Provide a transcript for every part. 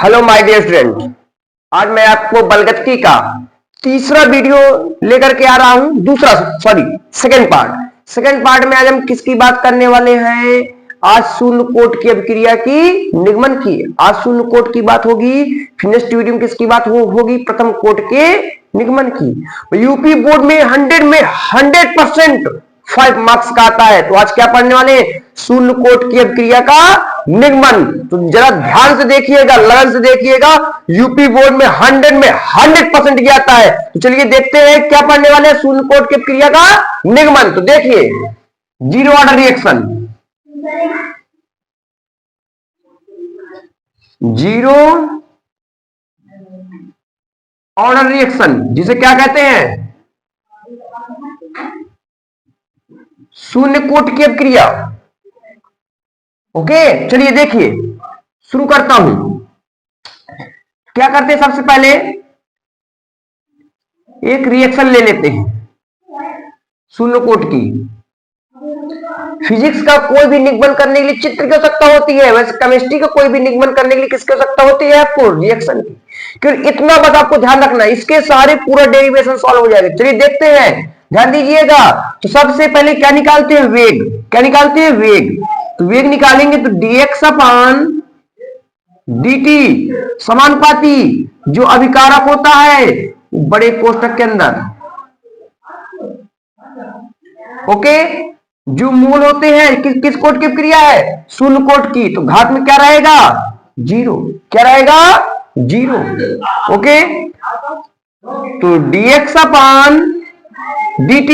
Hello my dear student, आज मैं आपको बलगति का तीसरा वीडियो लेकर के आ रहा हूं। सेकंड पार्ट में आज हम किसकी बात करने वाले हैं? आज शून्य कोट की अभिक्रिया की निगमन की। आज शून्य कोट की बात होगी। फिर नेक्स्ट वीडियो में किसकी बात होगी? प्रथम कोट के निगमन की। यूपी बोर्ड में 100% 5 मार्क्स का आता है। तो आज क्या पढ़ने वाले? शून्य कोट की अभिक्रिया का निगमन। तो जरा ध्यान से देखिएगा, लगन से देखिएगा। यूपी बोर्ड में 100% की आता है। तो चलिए देखते हैं क्या पढ़ने वाले हैं शून्य कोट की अभिक्रिया का निगमन। तो देखिए, zero order reaction, zero order reaction जिसे क्या कहते हैं? शून्य कोट की अभिक्रिया। ओके, चलिए देखिए, शुरू करता हूं। क्या करते हैं? सबसे पहले एक रिएक्शन ले लेते हैं शून्य कोट की। फिजिक्स का कोई भी निगमन करने के लिए चित्र की आवश्यकता होती है, वैसे केमिस्ट्री का कोई भी निगमन करने के लिए किसकी आवश्यकता होती है? आपको रिएक्शन की। क्योंकि इतना बस आपको ध्यान रखना है, इसके सारे पूरा डेरिवेशन सॉल्व हो जाएगा। चलिए देखते हैं, ध्यान दीजिएगा। तो सबसे पहले क्या निकालते हैं? वेग। क्या निकालते हैं? वेग। तो वेग निकालेंगे तो dx अपान dt समानुपाती जो अभिकारक होता है बड़े कोष्ठक के अंदर, ओके, जो मूल होते हैं किस कोट की क्रिया है? शून्य कोट की। तो घात में क्या रहेगा? जीरो। क्या रहेगा? जीरो। ओके, तो dx अपान dt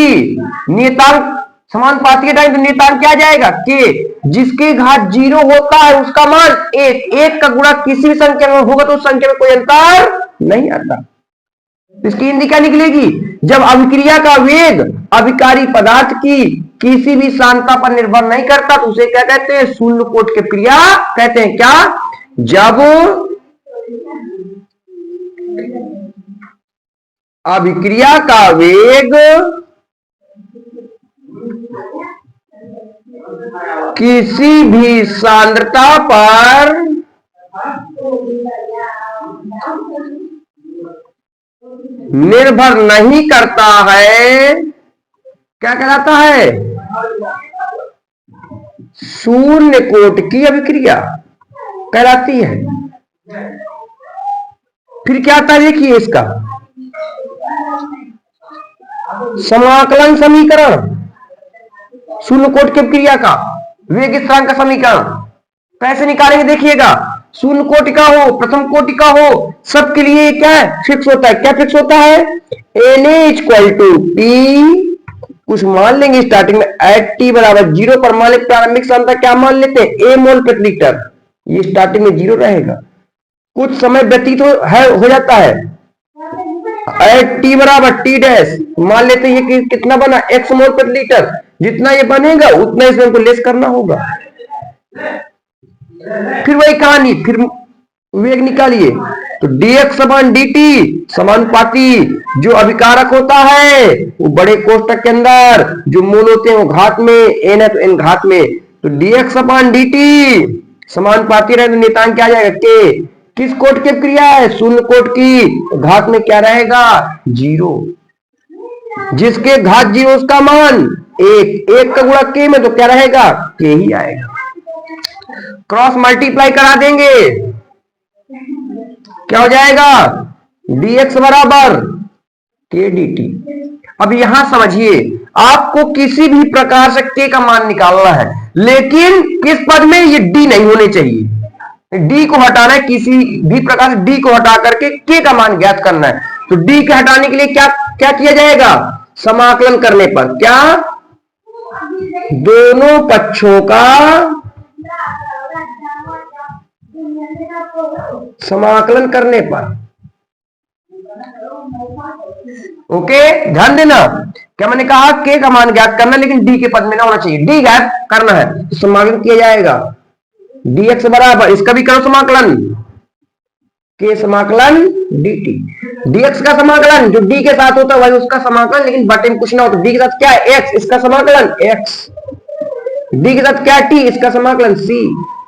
नियतांक समानुपाती टाइम तो नियतांक क्या जाएगा? के। जिसके घात जीरो होता है उसका मान एक। एक का गुणा किसी भी संख्या में होगा तो उस संख्या में कोई अंतर नहीं आता। इसकी हिंदी क्या निकलेगी? जब अभिक्रिया का वेग अभिकारी पदार्थ की किसी भी सांद्रता पर निर्भर नहीं करता तो उसे क्या कहते हैं? शून्य कोट की क्रिया कहते हैं। क्या? जब अभिक्रिया का वेग किसी भी सांद्रता पर निर्भर नहीं करता है, क्या कहलाता है? शून्य कोट की अभिक्रिया कहलाती है। फिर क्या आता है? देखिए इसका समाकलन समीकरण, शून्य कोट की अभिक्रिया का वेग स्थिरांक का समीकरण कैसे निकालेंगे? देखिएगा, शून्य कोटि का हो, प्रथम कोटि का हो, सबके लिए क्या है? फिक्स होता है। क्या फिक्स होता है? Na इक्वल टू P, कुछ मान लेंगे स्टार्टिंग में, एट टी बराबर जीरो पर मान लेते प्रारंभिक सांद्रता क्या मान लेते हैं? A मोल प्रति लीटर। ये स्टार्टिंग में जीरो रहेगा, कुछ समय व्यतीत हो जाता है, एट टी बराबर टी डैश मान लेते हैं। ये कितना बना? x मोल प्रति लीटर। जितना ये बनेगा उतना इसमें हमको लेस करना होगा। फिर वही कहानी, फिर वेग निकालिए तो dx अपान dt समानुपाती जो अभिकारक होता है वो बड़े कोष्ठक के अंदर, जो मूल होते हैं वो घात में, n है तो n घात में। तो dx अपान dt समानुपाती रहे तो नियतांक क्या आ जाएगा? के। किस कोट की क्रिया है? शून्य कोट की। तो घात में क्या रहेगा? जीरो। जिसके घात जीरो उसका मान एक। एक का गुणा के में तो क्या रहेगा? के ही आएगा। क्रॉस मल्टीप्लाई करा देंगे, क्या हो जाएगा? dx बराबर के dt। अब यहां समझिए, आपको किसी भी प्रकार से k का मान निकालना है, लेकिन किस पद में? ये d नहीं होने चाहिए। d को हटाना है, किसी भी प्रकार से d को हटा करके k का मान ज्ञात करना है। तो d के हटाने के लिए क्या क्या किया जाएगा? समाकलन करने पर क्या? दोनों पक्षों का समाकलन करने पर। ओके, ध्यान देना, क्या मैंने कहा? के का मान ज्ञात करना, लेकिन डी के पद में ना होना चाहिए। डी ज्ञात करना है तो समाकलन किया जाएगा। dx बराबर, इसका भी करो समाकलन, के समाकलन dt। dx का समाकलन जो d के साथ होता है वही उसका समाकलन, लेकिन बटे में कुछ ना हो तो d के साथ क्या है? x, इसका समाकलन x। d के साथ क्या? t, इसका समाकलन c,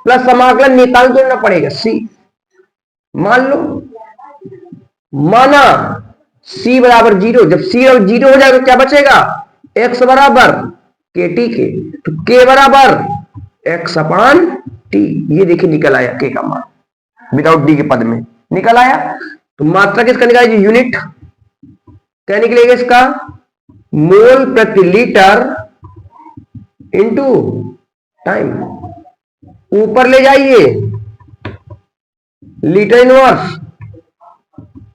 प्लस समाकलन नियतांक जोड़ना पड़ेगा c। मान लो, माना c बराबर 0, जब c और 0 हो जाएगा तो क्या बचेगा, x बराबर kt के, तो k बराबर x अपान t। ये देखिए निकल आया k का मान विदाउट d के पद में निकल आया। तो मात्रा किसका निकालिए, यूनिट क्या निकलेगा इसका, मोल प्रति लीटर इंटू टाइम। ऊपर ले जाइए लीटर इनवर्स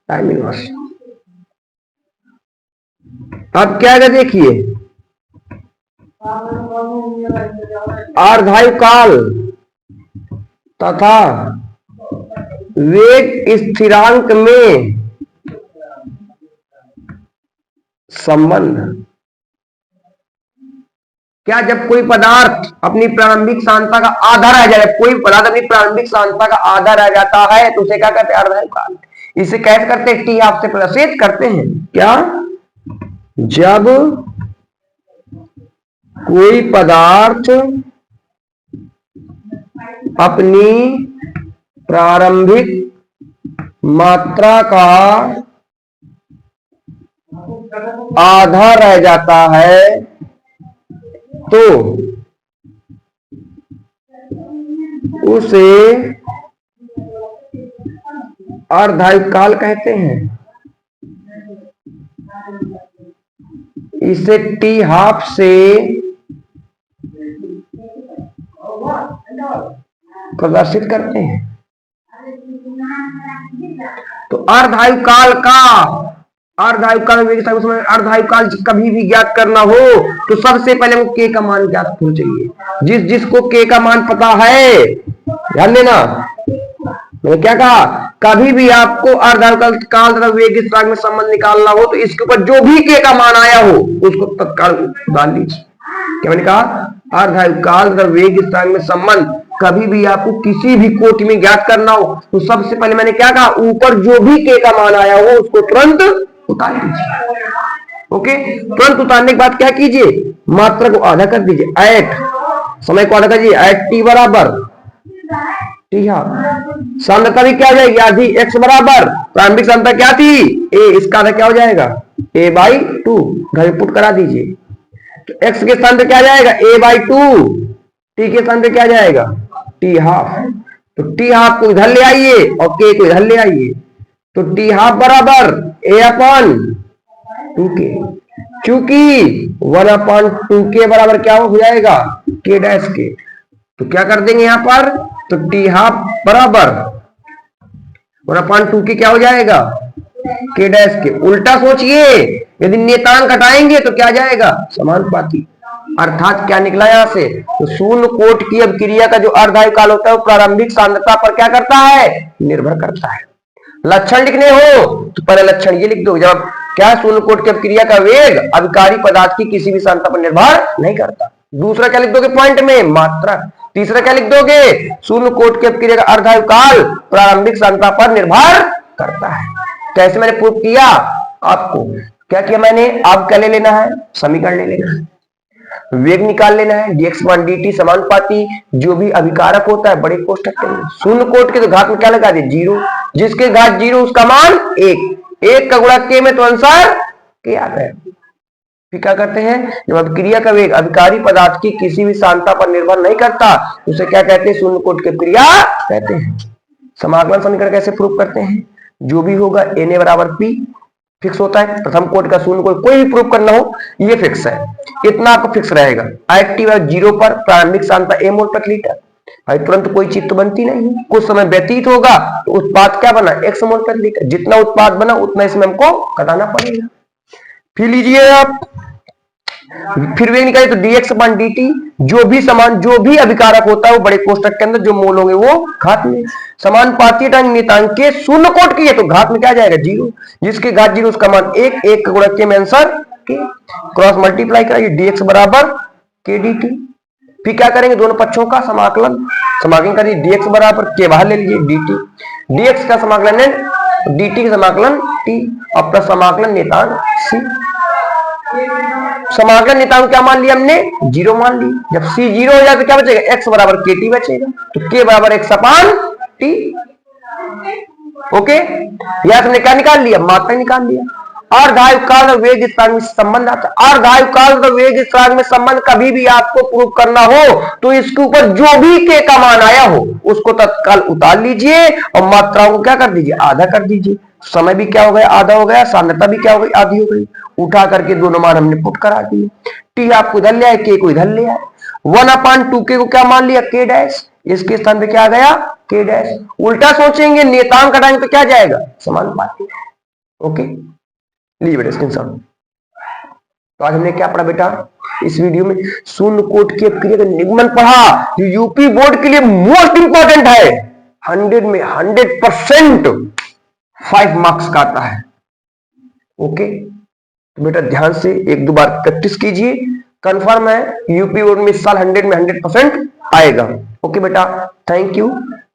टाइम इनवर्स। अब क्या है देखिए, अर्धायुकाल तथा वेग स्थिरांक में संबंध। क्या जब कोई पदार्थ अपनी प्रारंभिक सांद्रता का आधा रह जाए, कोई पदार्थ अपनी प्रारंभिक सांद्रता का आधा रह जाता है तो उसे क्या कहते हैं, अर्धायुकाल। इसे कैसे करते हैं, टी हाफ से प्रदर्शित करते हैं। क्या, जब कोई पदार्थ अपनी प्रारंभिक मात्रा का आधा रह जाता है तो उसे अर्धायुकाल कहते हैं। इसे टी हाफ से प्रदर्शित करते हैं। तो अर्धायुकाल अर्धायुकाल कभी भी ज्ञात करना हो तो सबसे पहले वो के का मान ज्ञात होना चाहिए। जिसको के का मान पता है, ध्यान देना, मैंने क्या कहा, कभी भी आपको अर्धायुकाल काल तथा वेग स्थिरांक में संबंध निकालना हो तो इसके ऊपर जो भी के का मान आया हो उसको तत्काल डाल लीजिए। क्या मैंने कहा, अर्धायुकाल तथा वेग स्थिरांक में संबंध कभी भी आपको किसी भी कोटि में ज्ञात करना हो तो सबसे पहले मैंने क्या कहा, ऊपर जो भी के का मान आया हो उसको तुरंत उतार दीजिए। ओके, तुरंत उतारने के बाद क्या कीजिए, मात्रा को आधा कर दीजिए, एट समय को आधा कर दीजिए, एट टी बराबर टी हाफ। सांद्रता भी क्या हो जाएगी, आधी, एक्स बराबर प्रारंभिक सांद्रता क्या थी, ए, इसका आधा क्या हो जाएगा, ए बाई 2, घर में पुट करा दीजिए। तो एक्स के स्थान पे क्या जाएगा, ए बाई 2, टी के स्थान पे क्या जाएगा, टी हाफ। तो टी हाफ को इधर ले आइए और के को इधर ले आइए, तो टी हाफ बराबर ए अपॉन 2k, चूंकि 1/2k बराबर क्या हो जाएगा, k डैश के। तो क्या कर देंगे यहां पर, तो टी हाफ बराबर 1/2k क्या हो जाएगा, k डैश के। उल्टा सोचिए, यदि नियतांक घटाएंगे तो क्या जाएगा, समानुपाती। अर्थात क्या निकला यहां से, तो शून्य कोट की अभिक्रिया का जो अर्धायुकाल होता है वो प्रारंभिक सांद्रता पर क्या करता है, निर्भर करता है। लक्षण लिखने हो तो पहले लक्षण ये लिख दो, जब क्या, शून्य कोट की अभिक्रिया का वेग अभिकारी पदार्थ की किसी भी सांद्रता पर निर्भर नहीं करता। दूसरा क्या लिख दोगे पॉइंट में, मात्रा। तीसरा क्या लिख दोगे, शून्य कोट की अभिक्रिया का अर्धायुकाल प्रारंभिक सांद्रता पर निर्भर करता है। कैसे मैंने प्रूव किया, आपको क्या किया मैंने, आप क्या ले लेना है, समीकरण ले लेना है, वेग निकाल लेना है, dx/dt समानुपाती जो भी अभिकारक होता है बड़े कोष्ठक के लिए, शून्य कोट के तो घात में क्या लगा दे, 0, जिसके घात 0 उसका मान 1 का गुणा k में तो आंसर k आ गया। फिर क्या करते हैं, जब अभिक्रिया का वेग अभिकारी पदार्थ की किसी भी सांद्रता पर निर्भर नहीं करता उसे क्या कहते हैं, शून्य कोट की अभिक्रिया कहते हैं। समाकलन समीकरण कैसे प्रूव करते हैं, जो भी होगा Na बराबर P फिक्स होता है, प्रथम कोट का शून्य कोट कोई भी प्रूव करना हो ये फिक्स है, इतना आपको फिक्स रहेगा। एक्टिव 0 पर प्रारंभिक सांद्रता a मोल प्रति लीटर, भाई तुरंत कोई चीज तो बनती नहीं, कुछ समय व्यतीत होगा तो उत्पाद क्या बना, x मोल प्रति लीटर, जितना उत्पाद बना उतना इसमें हमको घटाना पड़ेगा। फिर लीजिए आप, फिर वेग निकालिए तो dx/dt जो भी समान जो भी अभिकारक होता है वो बड़े कोष्ठक के अंदर जो मोल होंगे वो घात में, समानुपाती नियतांक के शून्य कोट की है तो घात में क्या जाएगा, 0, जिसके घात 0 उसका मान 1 का गुणा k में आंसर k, क्रॉस मल्टीप्लाई कराइए, dx बराबर k dt। फिर क्या करेंगे, दोनों पक्षों का समाकलन करिए, dx बराबर k बाहर ले लीजिए, dt, dx का समाकलन है dt का समाकलन t और प्लस समाकलन नियतांक c। समाकलन नियतांक क्या मान लिया हमने, 0 मान ली। जब c 0 हो जाए तो क्या बचेगा, x बराबर kt बचेगा, तो k बराबर x अपान t। ओके, यहां तुमने क्या निकाल लिया, मात्रा निकाल लिया। अर्धायुकाल और वेग स्थिरांक में संबंध आता है। अर्धायुकाल और वेग स्थिरांक में संबंध कभी भी आपको प्रूव करना हो तो इसके ऊपर जो भी के का मान आया हो उसको तत्काल उतार लीजिए और मात्राओं को क्या कर दीजिए, आधा कर दीजिए। समय भी क्या हो गया, आधा हो गया, सांद्रता भी क्या हो गई, आधी हो गई। उठा करके दोनों मान हमने पुट करा दिए। टी आपको इधर ले आए, के को इधर ले आए। 1/2 को क्या मान लिया, के डैश, इसके स्थान पे क्या आ गया, के डैश। उल्टा सोचेंगे, नियतांक हटाएंगे तो क्या जाएगा, समानुपाती। ओके, लीजिए बेटा स्क्रीनशॉट। तो आज हमने क्या पढ़ा बेटा इस वीडियो में, शून्य कोट की क्रिया का निगमन पढ़ा, जो यूपी बोर्ड के लिए मोस्ट इंपॉर्टेंट है। 100 में 100% 5 मार्क्स का आता है। ओके, तो बेटा ध्यान से एक दो बार प्रैक्टिस कीजिए, कंफर्म है यूपी बोर्ड में इस साल 100 में 100% आएगा। ओके बेटा, थैंक यू।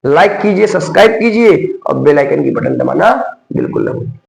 लाइक कीजिए, सब्सक्राइब कीजिए और बेल आइकन की बटन दबाना बिल्कुल ना भूलिए।